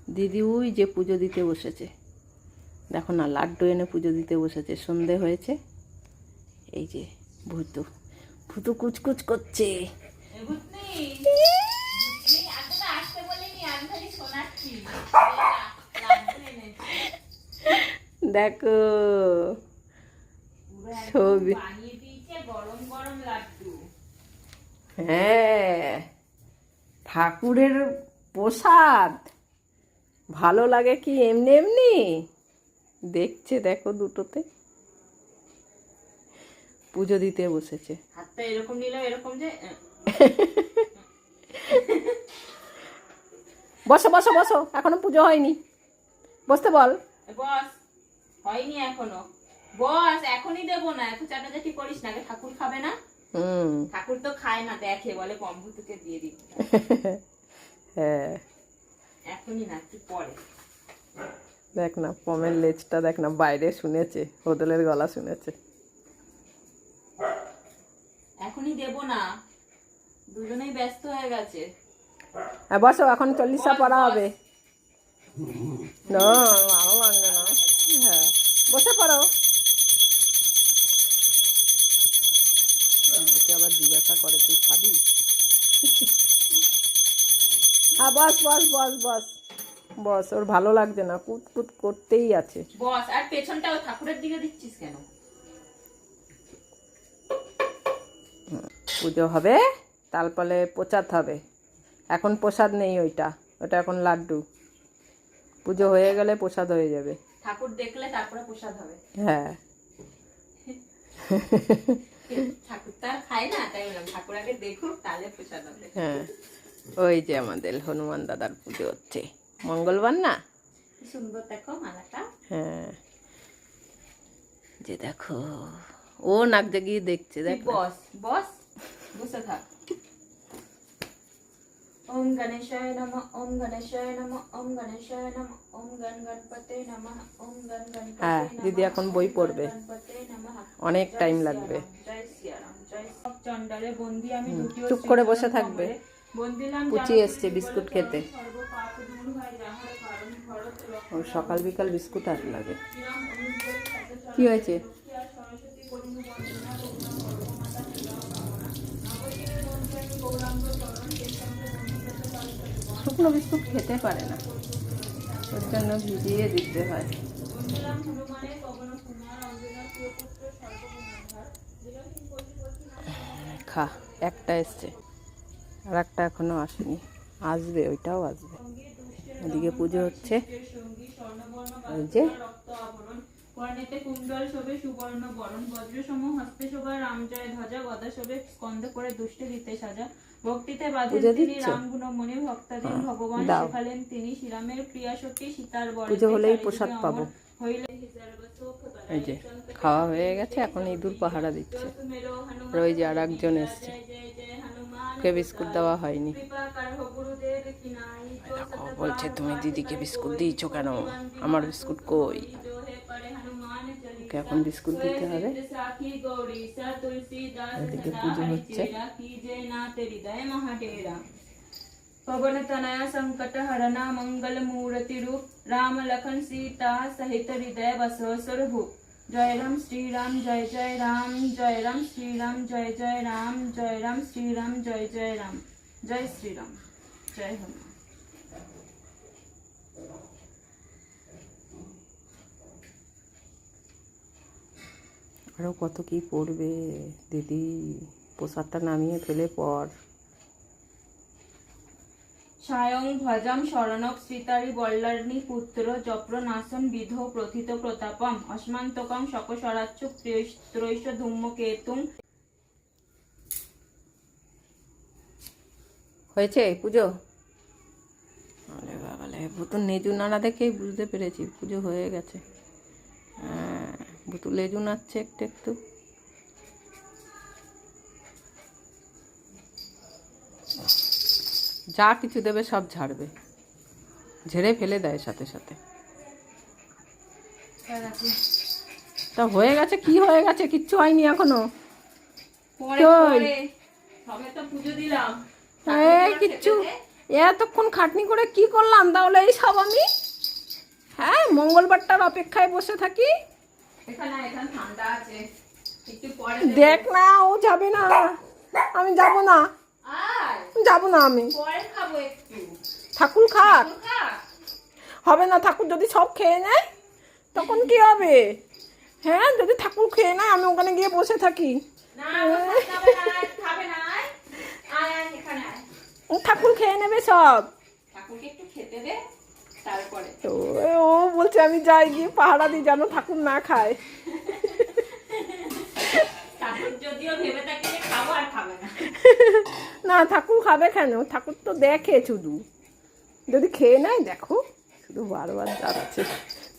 দিদি ওই যে পুজো দিতে বসেছে, দেখো না লাড্ডু এনে পুজো দিতে বসেছে, সন্ধে হয়েছে। এই যে ভূতু ভূতু কুচকুচ করছে। দেখো ছবি, হ্যাঁ ঠাকুরের প্রসাদ ভালো লাগে কি এমনি এমনি দেখছে, দেখো দুটোতে পুজো দিতে বসেছে। হাতটা এরকম নিল, এরকম যে বসো বসো বসো, এখনো পুজো হয়নি, বসতে বল। বস, হয়নি এখনো, বস এখনই দেবো না, এত চাটাচাটি করিস না, ঠাকুর খাবে না। ঠাকুর তো খায় না, দেখে বলে পম্ভুতুকে দিয়ে দিই। হ্যাঁ এখনই না, একটু পরে। দেখ না পমের লেজটা দেখ না, বাইরে শুনেছে, হোদলের গলা শুনেছে। এখনই দেবো না, দুজনেই ব্যস্ত হয়ে গেছে। হ্যাঁ বসো, এখন 40টা পড়া হবে। না ভালো লাগবে না, হ্যাঁ বসে পড়ো। আবার জিজ্ঞাসা করে তুই খাবি? হ্যাঁ বস বস বস বস বস, ওর ভালো লাগছে না, কুট কুট করতেই আছে। বস, আর পেছনটাও ঠাকুরের দিকে দিচ্ছিস কেন? পুজো হবে, তারপরে প্রসাদ হবে। এখন প্রসাদ নেই, ওইটা ওটা এখন লাড্ডু। পুজো হয়ে গেলে প্রসাদ হয়ে যাবে। ঠাকুর দেখলে তারপরে প্রসাদ হবে। হ্যাঁ ঠাকুর তো আর খায় না, তাই বললাম ঠাকুর আগে দেখুক, তাহলে প্রসাদ হবে। হ্যাঁ ওই যে আমাদের হনুমান দাদার পুজো হচ্ছে, মঙ্গলবার না? সুন্দর দেখো মালাটা। হ্যাঁ যে দেখো ও নাক জাগিয়ে দেখছে, দেখ। বস বস, বসে থাক। ওম গণেশায় নমঃ, ওম গণেশায় নমঃ, ওম গণেশায় নমঃ, ওম গণ গণপতে নমঃ, ওম গণ গণপতে হ্যাঁ নমঃ। দিদি এখন বই পড়বে, গণপতে নমঃ। অনেক টাইম লাগবে। জয় শ্রীরাম, জয় চন্ডালে বন্দি আমি দুটি চুপ করে বসে থাকবে। বন্দিলাম পুচি এসছে বিস্কুট খেতে, ও সকাল বিকাল বিস্কুট আর লাগে। কি হয়েছে? শুকনো বিস্কুট খেতে পারে না, ওর জন্য ভিজিয়ে দিতে হয়। খা, একটা এসছে আর একটা এখনো আসেনি, আসবে, ওইটাও আসবে। এদিকে পুজো হচ্ছে, ওই যে কর্ণেতে কুণ্ডল শোভে সুবর্ণ বরণ, বজ্রসম হস্তে শোভা রাম জয় ধ্বজা, গদা শোভে স্কন্ধ করে দুষ্টে দিতে সাজা। ভক্তিতে বাঁধেন তিনি রাম গুণমণি, ভক্তাধীন ভগবান শেখালেন তিনি, শ্রীরামের প্রিয়া সখী সীতার বরে। পুজো হলেই প্রসাদ পাবো। এই যে খাওয়া হয়ে গেছে, এখন ইঁদুর পাহারা দিচ্ছে। ওই যে আর একজন এসছে, ওকে বিস্কুট দেওয়া হয়নি। বলছে তুমি দিদিকে বিস্কুট দিয়েছো কেন, আমার বিস্কুট কই? ওকে এখন বিস্কুট দিতে হবে। এদিকে পুজো হচ্ছে। पवन तनया संकट हरना मंगल मूर्ति रूप, राम लखन सीता सहित हृदय बसव स्वरूप। जय राम श्री राम जय जय राम, जय राम श्री राम जय जय राम, जय राम श्री राम जय जय राम, जय श्री राम, जय हनुमान। আরো কত কি পড়বে দিদি, প্রসাদটা নামিয়ে ফেলে পর। সায়ং ভজম শরণক শ্রীতারি বল্লার্ণী পুত্র জপ্র নাসন বিধো প্রথিত প্রতাপম, অস্মান্তকং শকসরাচ্ছু ত্রৈশ ধূমকেতুং। হয়েছে পুজো? আরে বাবালে, ভুতু নেজু নাড়া দেখেই বুঝতে পেরেছি পুজো হয়ে গেছে। হ্যাঁ ভুতু লেজু নাড়ছে একটু একটু। যা কিছু দেবে সব ঝাড়বে, ঝেড়ে ফেলে দেয় সাথে সাথে। তা হয়ে গেছে? কি হয়ে গেছে? কিচ্ছু হয়নি এখনো। কিচ্ছু এতক্ষণ খাটনি করে কি করলাম তাহলে এই সব আমি? হ্যাঁ, মঙ্গলবারটার অপেক্ষায় বসে থাকি। এখানে ঠান্ডা আছে, একটু পরে দেখ না, ও যাবে না, আমি যাব না, আয় যাব না আমি। পরে খাবো একটু। ঠাকুর খাক, খা। হবে না। ঠাকুর যদি সব খেয়ে নেয় তখন কি হবে? হ্যাঁ, যদি ঠাকুর খেয়ে নেয় আমি ওখানে গিয়ে বসে থাকি। না খাবে না, খাবে না, আয় আয় আয় এখানে আয়। ঠাকুর খেয়ে নেবে সব। ঠাকুরকে একটু খেতে দে তারপরে। তো ও বলছে আমি যাই গিয়ে পাহারা দিই যেন ঠাকুর না খায়। ঠাকুর যদিও ভেবে থাকে যে খাবো, আর খাবে না। না, ঠাকুর খাবে কেন? ঠাকুর তো দেখে শুধু, যদি খেয়ে নেয় দেখো, শুধু বারবার যাচ্ছে,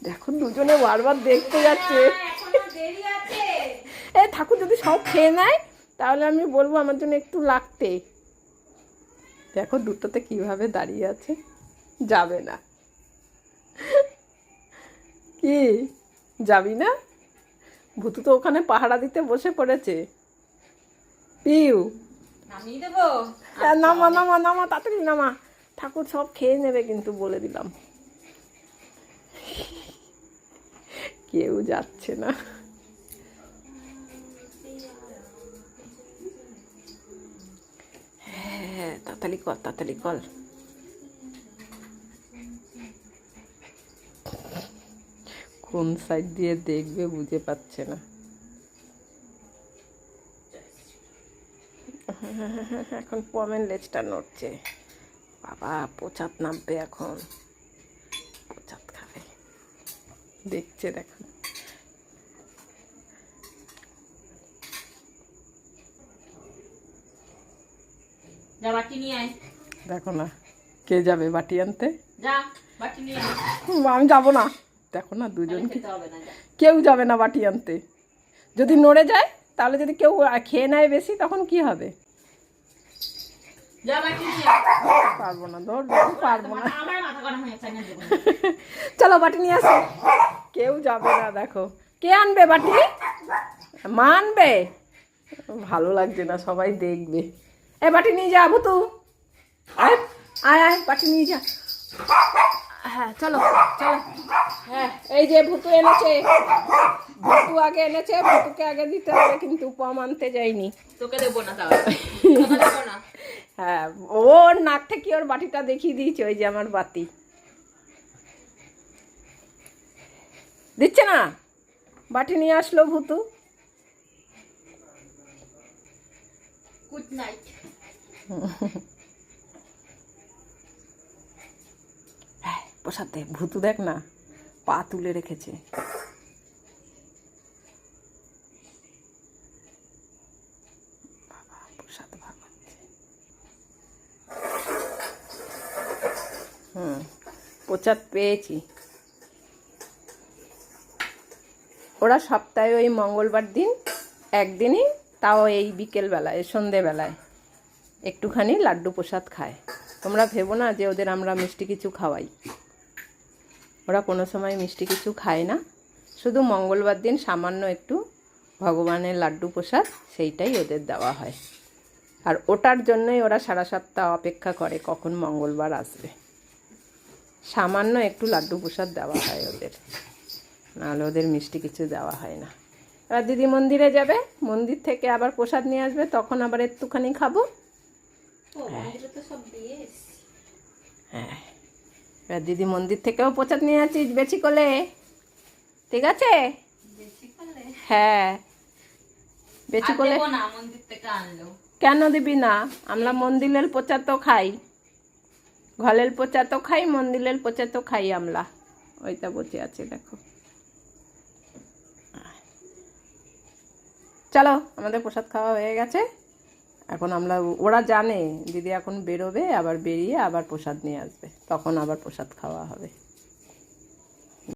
দেখো দুজনে বারবার দেখতে যাচ্ছে। এখনো দেরি আছে। এ ঠাকুর যদি সব খেয়ে নেয় তাহলে আমি বলবো আমার জন্য একটু লাগতে। দেখো দুটোতে কিভাবে দাঁড়িয়ে আছে, যাবে না। কি যাবি না? ভূতু তো ওখানে পাহারা দিতে বসে পড়েছে। পিউ, নামিয়ে দেবো। নামা নামা নামা, তাড়াতাড়ি নামা, ঠাকুর সব খেয়ে নেবে কিন্তু, বলে দিলাম। কেউ যাচ্ছে না। হ্যাঁ, তাড়াতাড়ি কর, তাড়াতাড়ি কর। কোন সাইড দিয়ে দেখবে বুঝে পাচ্ছে না। এখন পমের লেজটা নড়ছে। বাবা, প্রচাত নামবে এখন, প্রচাত খাবে, দেখছে দেখো। যা বাটি নিয়ে আয়। দেখো না, কে যাবে বাটি আনতে? যা বাটি নিয়ে আয়। আমি যাবো না। দেখো না, দুজন খেতে হবে না, যা। কেউ যাবে না বাটি আনতে। যদি নড়ে যায় তাহলে, যদি কেউ খেয়ে নেয় বেশি তখন কি হবে? যা বাটি নিয়ে আয়। পারবো না, ধর পারবো না। আমার মাথা গরম হয়ে যাচ্ছে, না দেবো না। চলো বাটি নিয়ে আসো। কেউ যাবে না। দেখো কে আনবে বাটি? মা আনবে? ভালো লাগছে না, সবাই দেখবে। এ বাটি নিয়ে যা ভুতু, আয় আয় আয়, বাটি নিয়ে যা। হ্যাঁ চলো চলো। হ্যাঁ, এই যে ভুতু এনেছে, ভুতু আগে এনেছে, ভুতুকে আগে দিতে হবে, কিন্তু পম আনতে যায়নি। তোকে দেবো না, তাহলে তোকে দেবো না। হ্যাঁ, ওর নাক থেকে ওর বাটিটা দেখিয়ে দিয়েছে, ওই যে আমার বাতি দিচ্ছে না। বাটি নিয়ে আসলো ভুতু। Good night. প্রসাদ দে। ভুতু দেখ না, পা তুলে রেখেছে। বাবা, প্রসাদ ভাগ হচ্ছে। প্রসাদ পেয়েছি। ওরা সপ্তাহে ওই মঙ্গলবার দিন একদিনই, তাও এই বিকেলবেলায়, সন্ধেবেলায় একটুখানি লাড্ডু প্রসাদ খায়। তোমরা ভেবো না যে ওদের আমরা মিষ্টি কিছু খাওয়াই। ওরা কোনো সময় মিষ্টি কিছু খায় না, শুধু মঙ্গলবার দিন সামান্য একটু ভগবানের লাড্ডু প্রসাদ, সেইটাই ওদের দেওয়া হয়। আর ওটার জন্যই ওরা সারা সপ্তাহ অপেক্ষা করে কখন মঙ্গলবার আসবে। সামান্য একটু লাড্ডু প্রসাদ দেওয়া হয় ওদের, নাহলে ওদের মিষ্টি কিছু দেওয়া হয় না। এবার দিদি মন্দিরে যাবে, মন্দির থেকে আবার প্রসাদ নিয়ে আসবে, তখন আবার একটুখানি খাবো। হ্যাঁ, এবার দিদি মন্দির থেকেও প্রসাদ নিয়ে আসিস বেশি করে, ঠিক আছে? হ্যাঁ, বেশি করে। না, মন্দির থেকে আনলো। কেন দিবি না? আমরা মন্দিরের প্রচার তো খাই, ঘরের প্রচার তো খাই, মন্দিরের প্রচার তো খাই আমরা। ওইটা বসে আছে দেখো। চলো, আমাদের প্রসাদ খাওয়া হয়ে গেছে। এখন আমরা, ওরা জানে দিদি এখন বেরোবে, আবার বেরিয়ে আবার প্রসাদ নিয়ে আসবে, তখন আবার প্রসাদ খাওয়া হবে।